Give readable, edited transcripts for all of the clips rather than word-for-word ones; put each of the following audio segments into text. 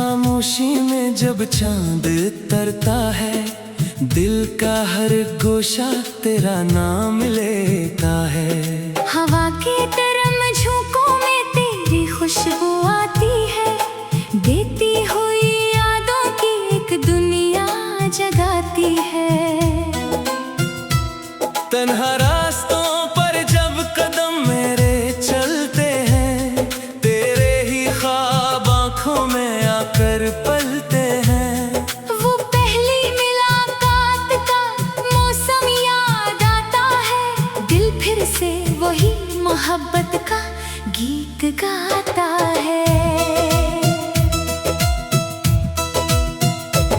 खामोशी में जब चांद तरता है, दिल का हर गोशा तेरा नाम लेता है। हवा के तरम झोंकों में तेरी खुशबू आती है, देती हुई यादों की एक दुनिया जगाती है। तन्हा रास्तों पर जब कदम मेरे चलते हैं, तेरे ही ख्वाब आँखों में आकर पलते हैं। वो पहली मुलाकात का मौसम याद आता है, दिल फिर से वही मोहब्बत का गीत गाता है।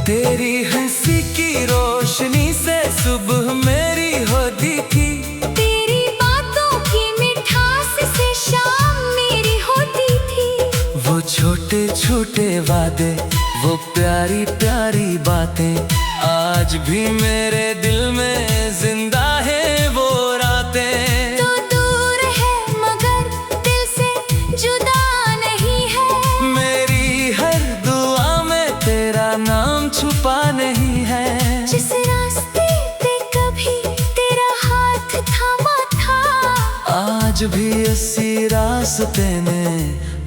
तेरी हंसी की रोशनी से सुबह मेरी होती थी, तेरी बातों की मिठास से शाम मेरी होती थी। वो छोटे छोटे वादे, वो प्यारी प्यारी बातें, आज भी मेरे दिल में जिंदा है वो रातें। तो दूर है मगर दिल से जुदा नहीं है, मेरी हर दुआ में तेरा नाम छुपा नहीं है। जिस रास्ते पे कभी तेरा हाथ थामा था, आज भी इसी रास्ते ने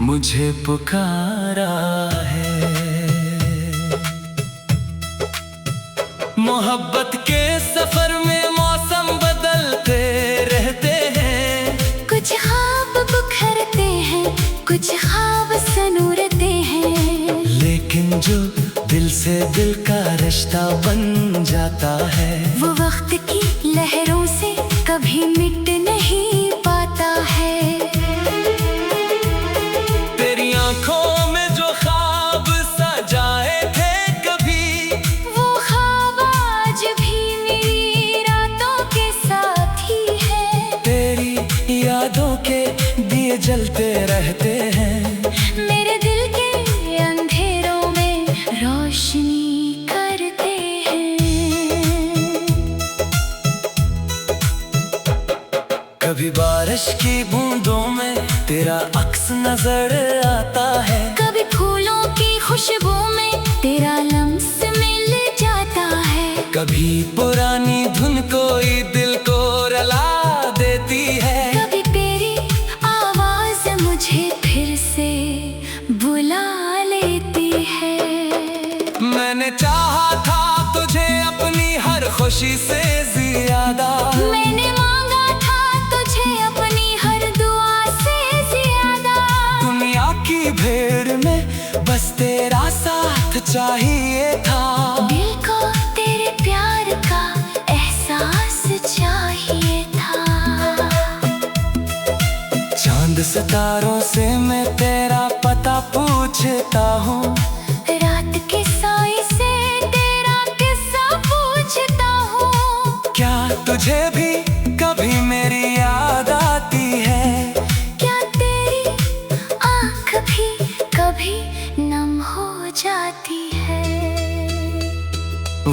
मुझे पुकारा है। मोहब्बत के सफर में मौसम बदलते रहते हैं, कुछ ख्वाब बिखरते हैं, कुछ ख्वाब सनूरते हैं। लेकिन जो दिल से दिल का रिश्ता बन जाता है, वो वक्त की लहरों से कभी मिट नहीं पाता है। तेरी आंखों में जो ख्वाब सजाए थे कभी, वो ख्वाब आज भी मेरी रातों के साथ ही है। तेरी यादों के दिए जलते रहते हैं, मेरे दिल के अंधेरों में रोशनी करते हैं। कभी बारिश की बूंदों में तेरा अक्स नजर आता है, कभी फूलों की खुशबू में तेरा लम्स मिल जाता है। कभी पुरानी धुन कोई दिल को रुला देती है, कभी तेरी आवाज मुझे फिर से बुला लेती है। मैंने चाहा था तुझे अपनी हर खुशी से ज्यादा, मैंने मांगा था तुझे अपनी हर दुआ से ज्यादा। दुनिया की भीड़ में बस तेरा साथ चाहिए था। दिल को तेरे प्यार का एहसास चाहिए था। चांद सितारों से मैं तेरा पता पूछता हूँ, रात के साए से तेरा किस्सा पूछता हूँ। क्या तुझे भी कभी मेरी याद आती है? क्या तेरी आँख भी कभी नम हो जाती है?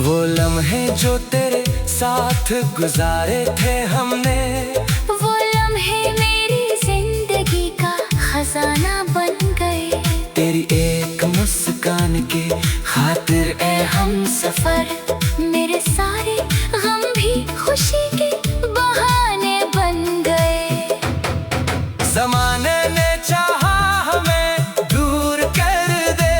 वो लम्हे जो तेरे साथ गुजारे थे हमने, वो लम्हे मेरी जिंदगी का खजाना बन गए। तेरी एक मुस्कान के खातिर ए हम सफर मेरे सारे गम भी खुशी के बहाने बन गए। ज़माने ने चाहा हमें दूर कर दे,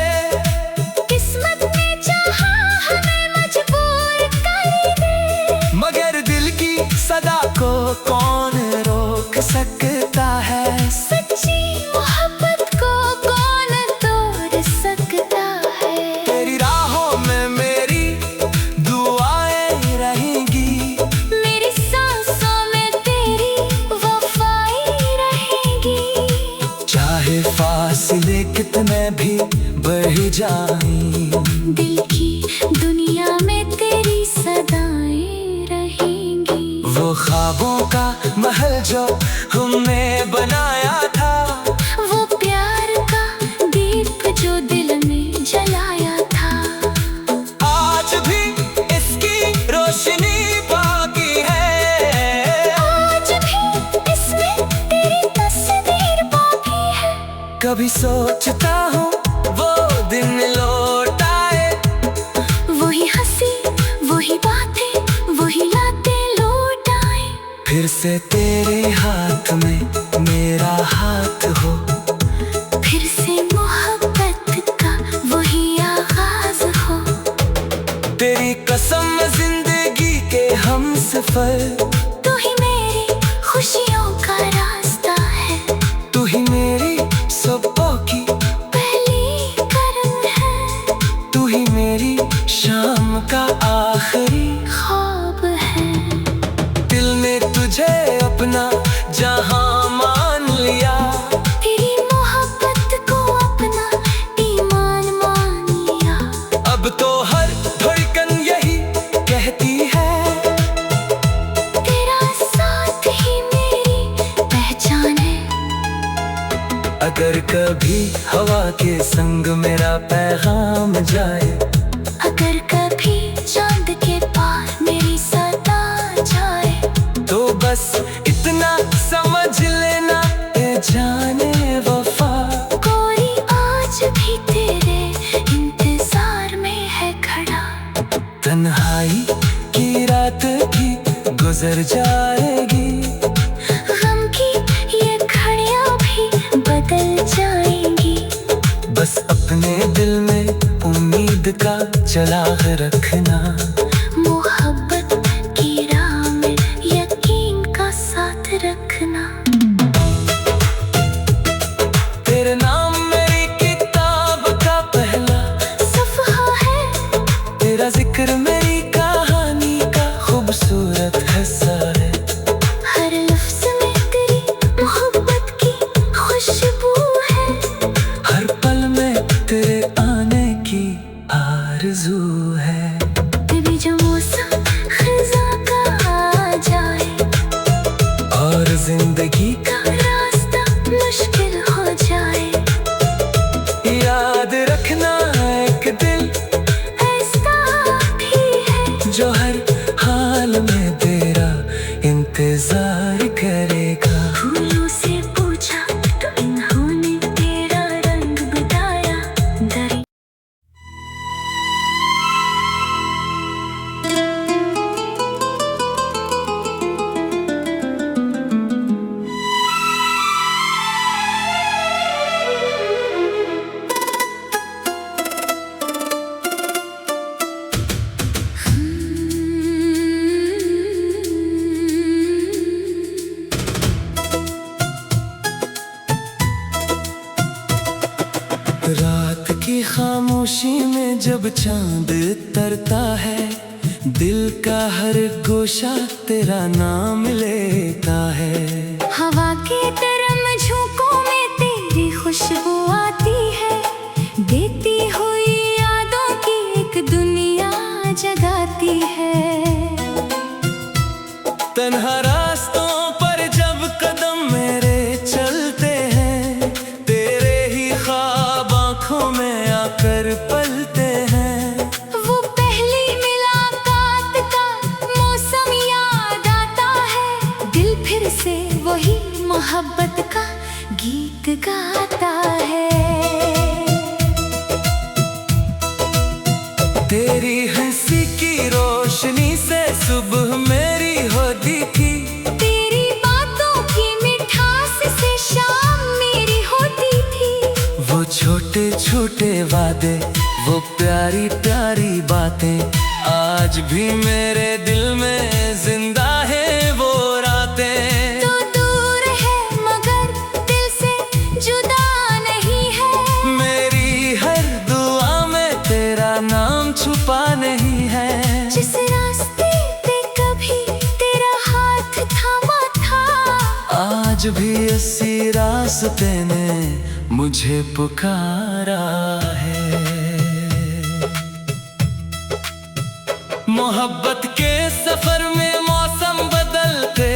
किस्मत ने चाहा हमें मजबूर कर दे। मगर दिल की सदा को कौन रोक सकता है? सच्ची मोहब्बत को कौन तोड़ सकता है? तेरी राहों में मेरी दुआएं रहेंगी, मेरी सांसों में तेरी वफाई रहेगी। चाहे फासले कितने भी बढ़ जाएं, दिल की दुनिया में तेरी सदाएं रहेंगी। वो ख्वाबों का महल जो हमने बनाया था, वो प्यार का दीप जो दिल में जलाया था, आज भी इसकी रोशनी बाकी है। आज भी इसमें तेरी तस्वीर बाकी है। कभी सोचता हूँ वो दिन से तेरे हाथ में मेरा हाथ हो, फिर से मोहब्बत का वही आगाज हो। तेरी कसम जिंदगी के हम सफर, तू ही मेरी खुशियों का रास्ता है, तू ही मेरी सुबह की पहली करम है, तू ही मेरी शाम का आखिरी ख्वाब है। दिल ने तुझे अपना जहां मान लिया, तेरी मोहब्बत को अपना ईमान मान लिया। अब तो हर धड़कन यही कहती है, तेरा साथ ही मेरी पहचान है। अगर कभी हवा के संग मेरा पैगाम जाए, अगर कभी चांद के पार मेरी सदा जाए, तो बस इतना समझ लेना ए जाने वफा, कोई आज भी तेरे इंतजार में है खड़ा। तन्हाई की रात भी गुजर जाएगी, गम की ये घड़ियां भी बदल जाएंगी। बस अपने दिल में उम्मीद का चिराग रखना, मोहब्बत की राह में यकीन का साथ रखना। तेरे नाम मेरी किताब का पहला सफ़हा है, तेरा जिक्र मेरी कहानी का खूबसूरत हिस्सा है। हर लफ्ज़ में तेरी मोहब्बत की खुशबू है, हर पल में तेरे आने की आरज़ू है। कभी जो मौसम खिज़ा का आ जाए, और जिंदगी का रास्ता मुश्किल हो जाए, याद रखना एक दिल ऐसा भी है जो हर हाल में तेरा इंतजार करेगा। फूलों से पूछा तो इन्होंने तेरा रंग बताया। दरिया रात की खामोशी में जब चांद तरता है, दिल का हर गोशा तेरा नाम लेता है। हवा के तरम झोंकों में तेरी खुशबू आती है, देती हुई यादों की एक दुनिया जगाती है। तन्हा रास्तों पर जब कदम मेरे चलते हैं, तेरे ही ख्वाब आँखों में आकर पलते हैं। वो पहली मुलाकात का मौसम याद आता है, दिल फिर से वही मोहब्बत का गीत गाता है। तेरी हंसी की रोशनी से सुबह मेरी होती थी, तेरी बातों की मिठास से शाम मेरी होती थी। वो छोटे छोटे वादे, वो प्यारी प्यारी बातें, आज भी मेरे दिल में जिंदा है वो रातें। तो दूर है मगर दिल से जुदा नहीं है, मेरी हर दुआ में तेरा नाम छुपा नहीं है। जिस रास्ते पे कभी तेरा हाथ थामा था, आज भी इसी रास्ते ने मुझे पुकारा है। मोहब्बत के सफर में मौसम बदलते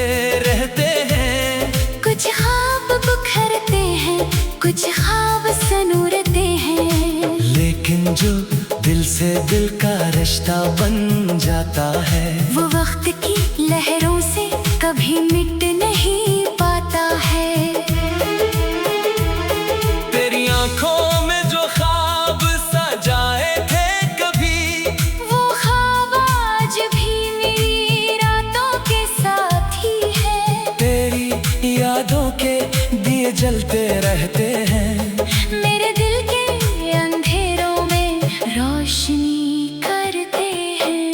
रहते हैं, कुछ ख्वाब बिखरते हैं, कुछ ख्वाब सनूरते हैं। लेकिन जो दिल से दिल का रिश्ता बन जाता है, वो वक्त की लहरों से कभी मिट नहीं पाता है। तेरी आंखों में जो ख्वाब सजाए थे कभी, वो ख्वाब आज भी मेरी रातों के साथ ही है। जलते रहते हैं। मेरे दिल के अंधेरों में रोशनी करते हैं।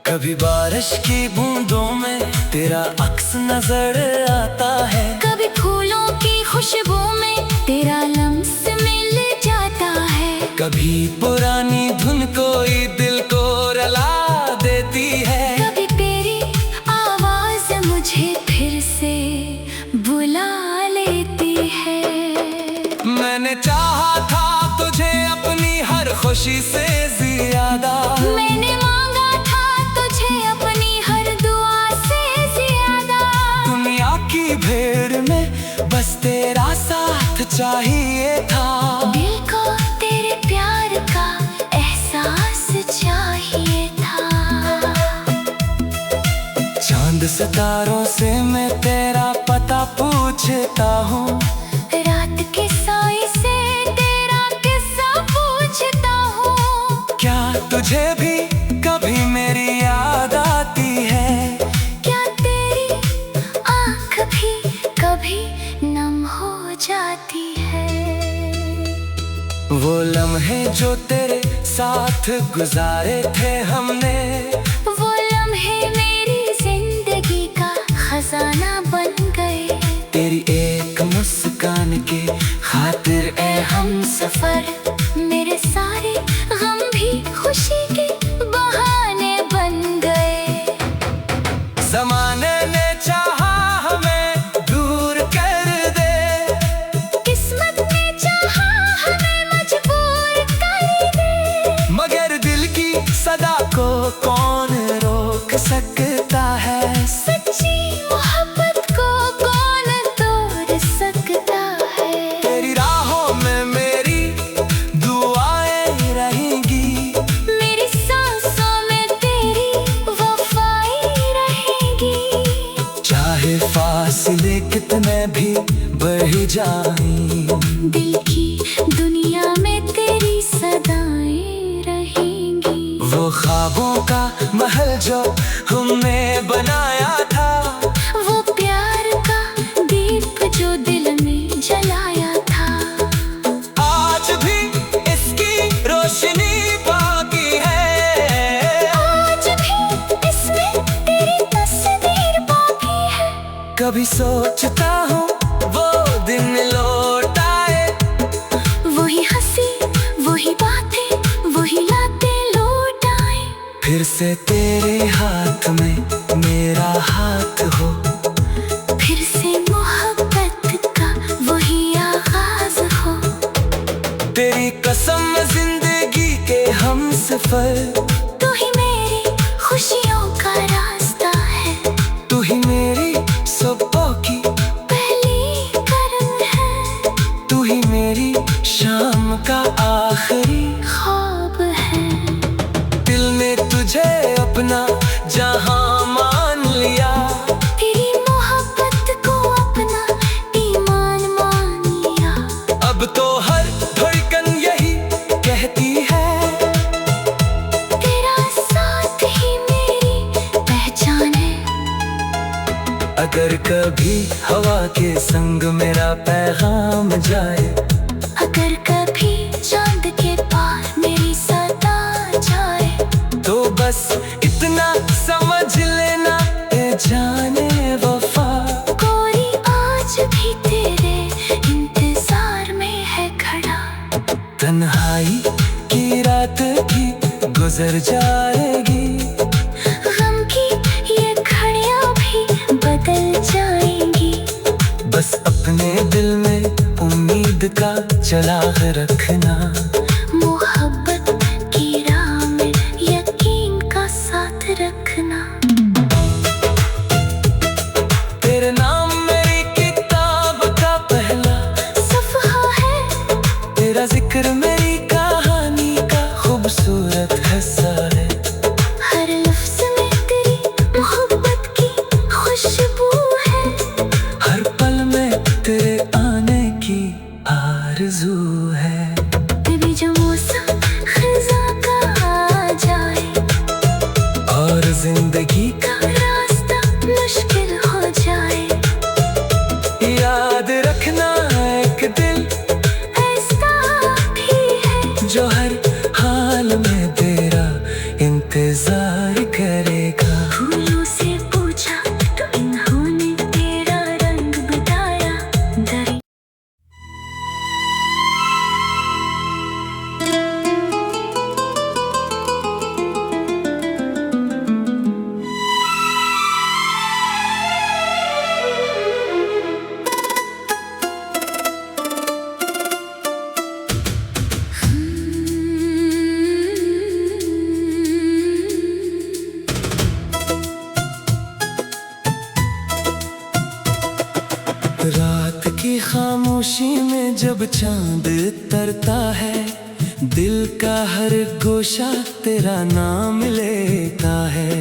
कभी बारिश की बूंदों में तेरा अक्स नजर आता है। कभी फूलों की खुशबू में तेरा लम्स मिल जाता है। कभी पुरानी धुन कोई दिल को रुला देती है। कभी तेरी आवाज मुझे फिर से बुला लेती है। मैंने चाहा था तुझे अपनी हर खुशी से ज्यादा। मैंने मांगा था तुझे अपनी हर दुआ से ज्यादा। दुनिया की भीड़ में बस तेरा साथ चाहिए था। दिल को तेरे प्यार का एहसास चाहिए था। चांद सितारों से मैं तेरा पता पूछता हूँ। रात के साए से तेरा किस्सा पूछता हूँ। क्या तुझे भी कभी मेरी याद आती है? क्या तेरी आँख भी कभी नम हो जाती है? वो लम्हे जो तेरे साथ गुजारे थे हमने, वो लम्हे मेरी जिंदगी का खजाना बन गए। तेरी एक मुस्कान के खातिर ए हम सफर मेरे सारे गम भी खुशी के बहाने बन गए। ज़माने ने चाहा हमें दूर कर दे। किस्मत ने चाहा हमें मजबूर कर दे। मगर दिल की सदा को कौन रोक सकता है? सच्ची मोहब्बत को कौन तोड़ सकता है? तेरी राहों में मेरी दुआएं रहेंगी। मेरी सांसों में तेरी वफाई रहेगी। चाहे फासले कितने भी बढ़ जाएं, दिल की दुनिया में तेरी सदाएं रहेंगी। वो ख्वाबों का महल जो हमने बनाया था, वो प्यार का दीप जो दिल में जलाया था, आज भी इसकी रोशनी बाकी है। आज भी इसमें तेरी तस्वीर बाकी है। कभी सोचता हूँ वो दिन लौट आए। वही हंसी वही बातें वही यादें लौट आए। फिर से तेरे हाथ में मेरा हाथ हो। फिर से मोहब्बत का वही आगाज हो। तेरी कसम जिंदगी के हम सफर। तू ही मेरी खुशियों का रास्ता है। तू ही मेरी सुबह की पहली करन है। तू ही मेरी शाम का आखिरी ख्वाब है। दिल ने तुझे अपना जहां मान लिया। तेरी मोहब्बत को अपना ईमान मान लिया। अब तो हर धड़कन यही कहती है, तेरा साथ ही मेरी पहचान है। अगर कभी हवा के संग मेरा पैगाम जाए, अगर कभी चांद के पार मेरी सदा जाए, तो बस इतना समझ लेना ए जाने वफा। कोई आज भी तेरे इंतजार में है खड़ा। तन्हाई की रात भी गुजर जाएगी। गम की ये घड़ियां भी बदल जाएंगी। बस अपने दिल में उम्मीद का चिराग रखना। मोहब्बत की राह में यकीन का साथ रखना। तेरे नाम मेरी किताब का पहला सफ़हा है। तेरा जिक्र मेरी कहानी का खूबसूरत हिस्सा है। हर लफ्ज़ में तेरी मोहब्बत की खुशबू है। हर पल में तेरे आने की आरज़ू है। कभी जो मौसम ख़ज़ां का आ जाए और जिंदगी का रास्ता मुश्किल खामोशी में जब चांद तरता है, दिल का हर गोशा तेरा नाम लेता है।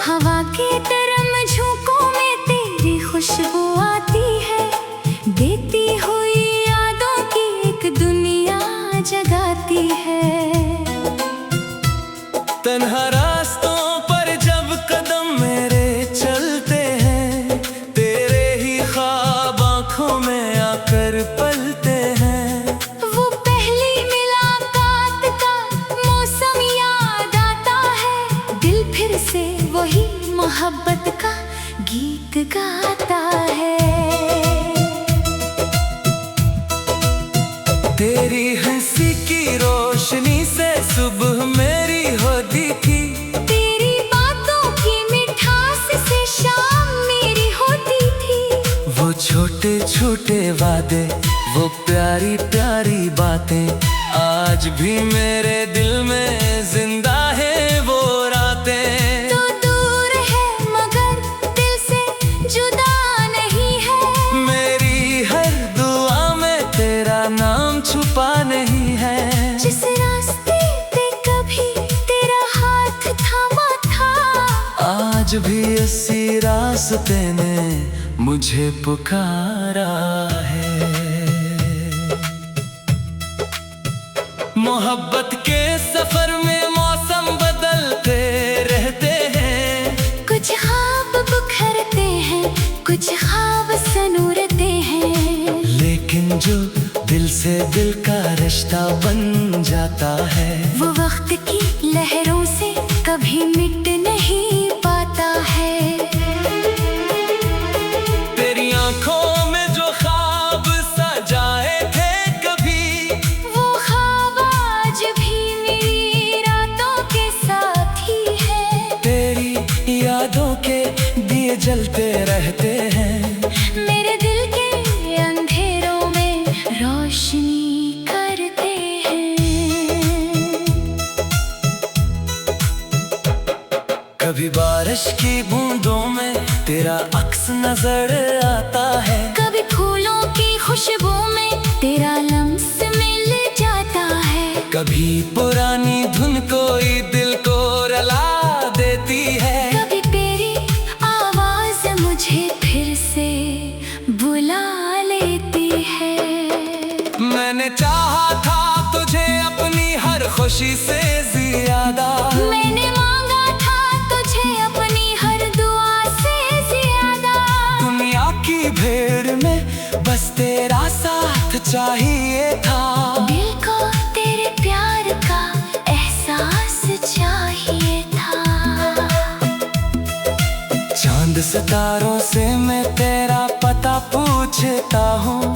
हवा के तरम झोंकों में तेरी खुशबू आती है, देती हुई यादों की एक दुनिया जगाती है। तन्हा रास्तों पर जब कदम मेरे चलते हैं, तेरे ही ख्वाब आँखों में आकर पलते हैं। वो पहली मुलाकात का मौसम याद आता है, दिल फिर से वही मोहब्बत का गीत गाता है। तेरी हंसी की रोशनी से सुबह मेरी होती थी, तेरी बातों की मिठास से शाम मेरी होती थी। वो छोटे छोटे वादे, वो प्यारी प्यारी बातें, आज भी मेरे दिल में जिंदा है वो रातें। तो दूर है मगर दिल से जुदा नहीं है, मेरी हर दुआ में तेरा नाम छुपा नहीं है। जिस रास्ते पे कभी तेरा हाथ थामा था, आज भी इसी रास्ते ने मुझे पुकारा है। मोहब्बत के सफर में मौसम बदलते रहते हैं, कुछ ख्वाब बिखरते हैं, कुछ ख्वाब सनूरते हैं। लेकिन जो दिल से दिल का रिश्ता बन जाता है, वो वक्त की लहरों से कभी मिट नहीं पाता है। तेरी आंखों में जो ख्वाब सजाए थे कभी, वो ख्वाब आज भी मेरी रातों के साथी है। तेरी यादों के दिए जलते रहते हैं, मेरे दिल के अंधेरों में रोशनी करते हैं। कभी बारिश की बूंदों में तेरा अक्स नजर आता है, कभी फूलों की खुशबू में तेरा लम्स मिल जाता है। कभी पुरानी धुन कोई दिल को रुला देती है, कभी तेरी आवाज मुझे फिर से बुला लेती है। मैंने चाहा था तुझे अपनी हर खुशी से ज्यादा, मैंने मांगा था तुझे अपनी हर दुआ से ज्यादा। दुनिया की भीड़ में बस तेरा साथ चाहिए था, दिल को तेरे प्यार का एहसास चाहिए था। चांद सितारों से मैं तेरा पता पूछता हूँ,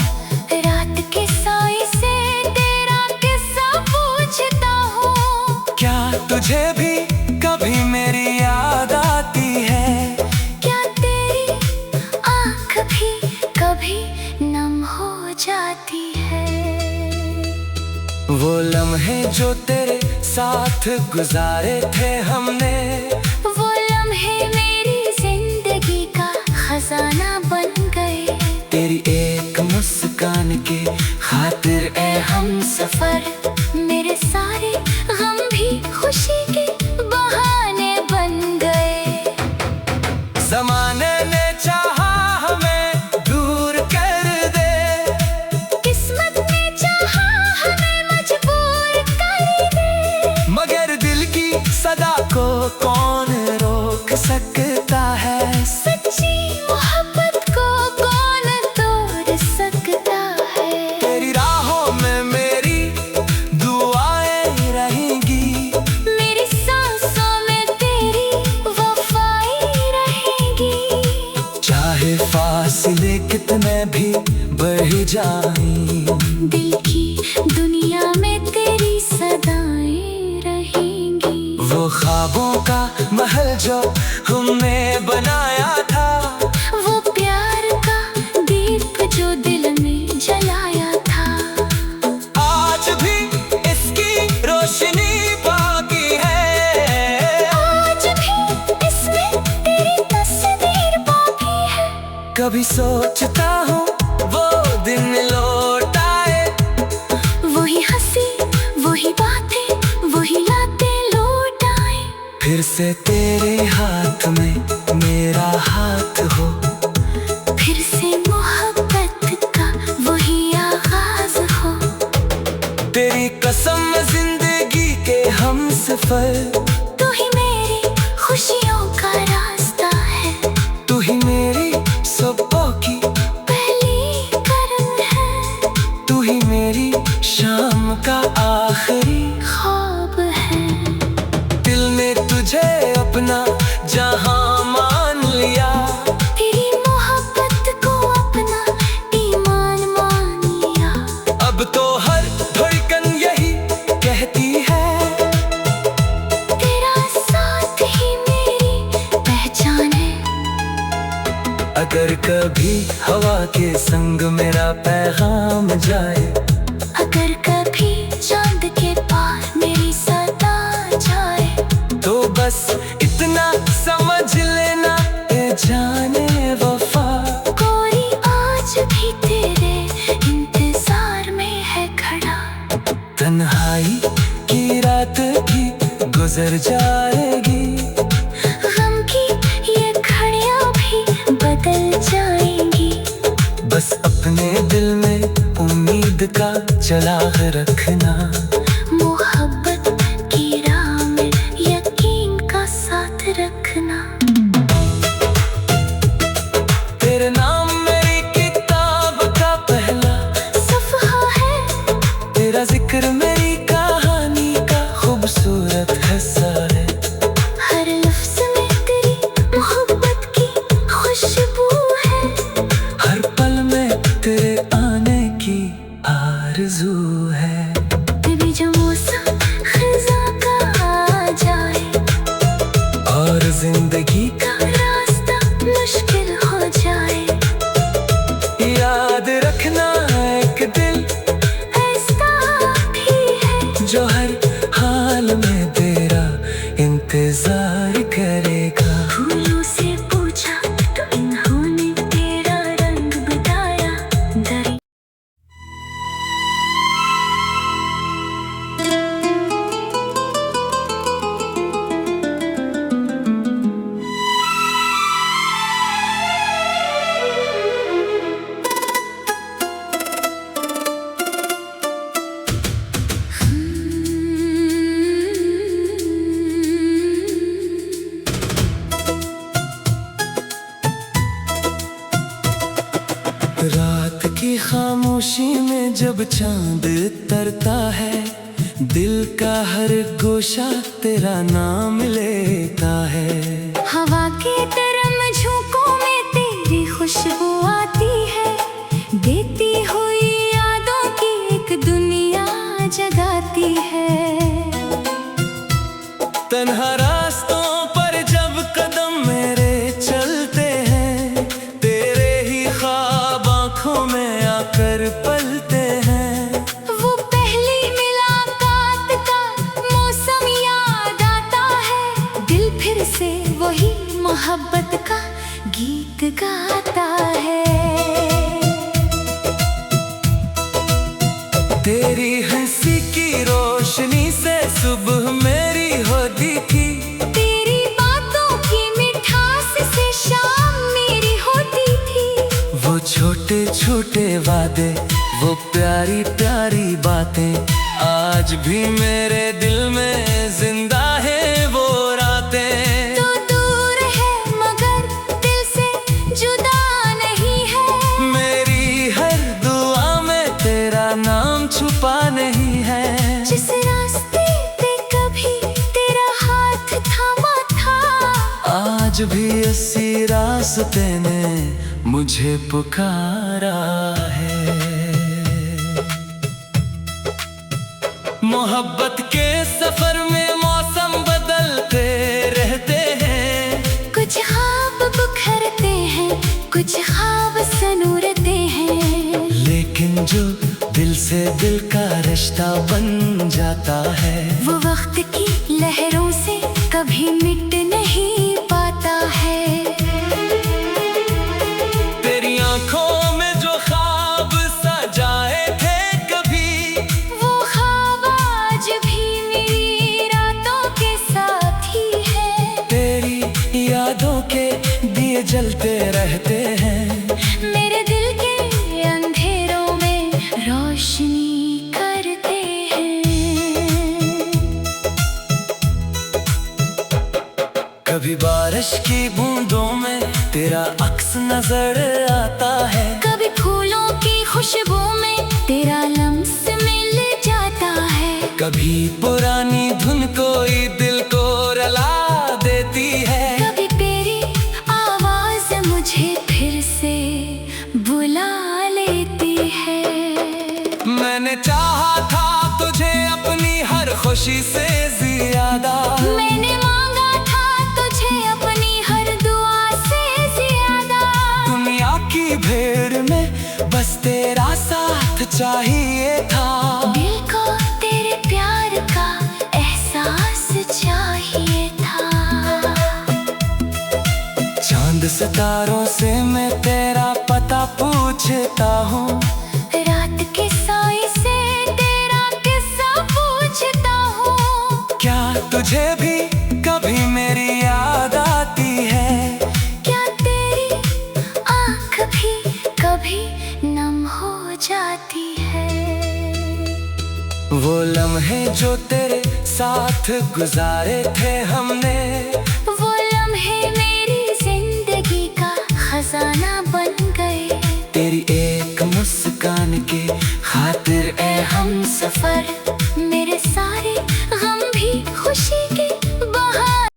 रात के साए से तेरा किस्सा पूछता हूँ। क्या तुझे भी कभी मेरी याद आती है? क्या तेरी आँख भी कभी नम हो जाती है? वो लम्हे जो तेरे साथ गुजारे थे हमने, वो लम्हे मेरी जिंदगी का खजाना बन गए। तेरी एक मुस्कान के खातिर ए हम सफर मेरे सारे गम भी खुशी के बहाने बन गए। ज़माने ने चाहा हमें दूर कर दे, किस्मत ने चाहा हमें मजबूर कर दे। मगर दिल की सदा को कौन रोक सकता है? सच्ची मोहब्बत को कौन तोड़ सकता है? तेरी राहों में मेरी दुआएं रहेंगी, मेरी सांसों में तेरी वफाई रहेगी। चाहे फासले कितने भी बढ़ जाएं, दिल की दुनिया में तेरी सदाएं रहेंगी। वो ख्वाबों का महल जो हमने बनाया था, वो प्यार का दीप जो दिल में जलाया था, आज भी इसकी रोशनी बाकी है। आज भी इसमें तेरी तस्वीर बाकी है। कभी सोचता हूँ वो दिन लौट से तेरे हाथ में मेरा हाथ हो, फिर से मोहब्बत का वही आगाज हो। तेरी कसम जिंदगी के हम सफर, तू ही मेरी खुशियों का रास्ता है, तू ही मेरी सबों की पहली करम है, तू ही मेरी शाम का आखिरी ख्वाब है। दिल ने तुझे अपना जहां मान लिया, तेरी मोहब्बत को अपना ईमान मान लिया। अब तो हर धड़कन यही कहती है, तेरा साथ ही मेरी पहचान है। अगर कभी हवा के संग मेरा पैगाम जाए, अगर कभी चांद के पार मेरी सदा जाए, तो बस इतना समझ लेना ए जाने वफा, कोई आज भी तेरे इंतजार में है खड़ा। तन्हाई की रात भी गुजर जाएगी, गम की ये घड़ियां भी बदल जाएंगी। बस अपने दिल में उम्मीद का चिराग रखना, मोहब्बत की राह में यकीन का साथ रखना। तेरे नाम मेरी किताब का पहला सफ़हा है, तेरा जिक्र मेरी कहानी का खूबसूरत हिस्सा है। हर लफ्ज़ में तेरी मोहब्बत की खुशबू है, हर पल में तेरे आने की आरज़ू है। कभी जो मौसम ख़ज़ां का आ जाए, और जिंदगी का रास्ता मुश्किल हो जाए, याद रखना एक दिल ऐसा भी है जो हर हाल में तेरा इंतजार करेगा। फूलों से पूछा तो इन्होंने तेरा रंग बताया। दरिया रात की खामोशी में जब चांद तरता है, दिल का हर गोशा तेरा नाम लेता है। हवा के तरम झोंकों में तेरी खुशबू आती है, देती हुई यादों की एक दुनिया जगाती है। तन्हा रास्तों पर जब कदम मेरे चलते हैं, तेरे ही ख्वाब आँखों में आकर पलते हैं। वो पहली मुलाकात का मौसम याद आता है, दिल फिर से वही मोहब्बत का गीत गाता है। तेरी हंसी की रोशनी से सुबह मेरी होती थी, तेरी बातों की मिठास से शाम मेरी होती थी। वो छोटे छोटे वादे, वो प्यारी प्यारी बातें, आज भी मेरे दिल में जिंदा है वो रातें। तो दूर है मगर दिल से जुदा नहीं है, मेरी हर दुआ में तेरा नाम छुपा नहीं है। जिस रास्ते पे कभी तेरा हाथ थामा था, आज भी इसी रास्ते ने मुझे पुकारा है। मोहब्बत के सफर में मौसम बदलते रहते हैं, कुछ ख्वाब बिखरते हैं, कुछ ख्वाब सनूरते हैं। लेकिन जो दिल से दिल का रिश्ता बन जाता है, वो वक्त की लहरों से कभी मिट नहीं पाता है। तेरी आंखों में जो ख्वाब सजाए थे कभी, वो ख्वाब आज भी मेरी रातों के साथ ही है। लिए जलते रहते हैं। मेरे दिल के अंधेरों में रोशनी करते हैं। कभी बारिश की बूंदों में तेरा अक्स नजर आता है। कभी फूलों की खुशबू में तेरा लम्स मिल जाता है। कभी पुरानी धुन कोई दिल को रुला देती है। कभी तेरी आवाज मुझे फिर से बुला लेती है। मैंने चाहा था तुझे अपनी हर खुशी से ज्यादा। मैंने मांगा था तुझे अपनी हर दुआ से ज्यादा। दुनिया की भीड़ में बस तेरा साथ चाहिए था। दिल को तेरे प्यार का एहसास चाहिए था। चांद सितारों से मैं तेरा पता पूछता हूँ। रात के साए से तेरा किस्सा पूछता हूँ। क्या तुझे भी कभी मेरी याद आती है? क्या तेरी आँख भी कभी नम हो जाती है? वो लम्हे जो तेरे साथ गुजारे थे हमने, वो लम्हे मेरी जिंदगी का खजाना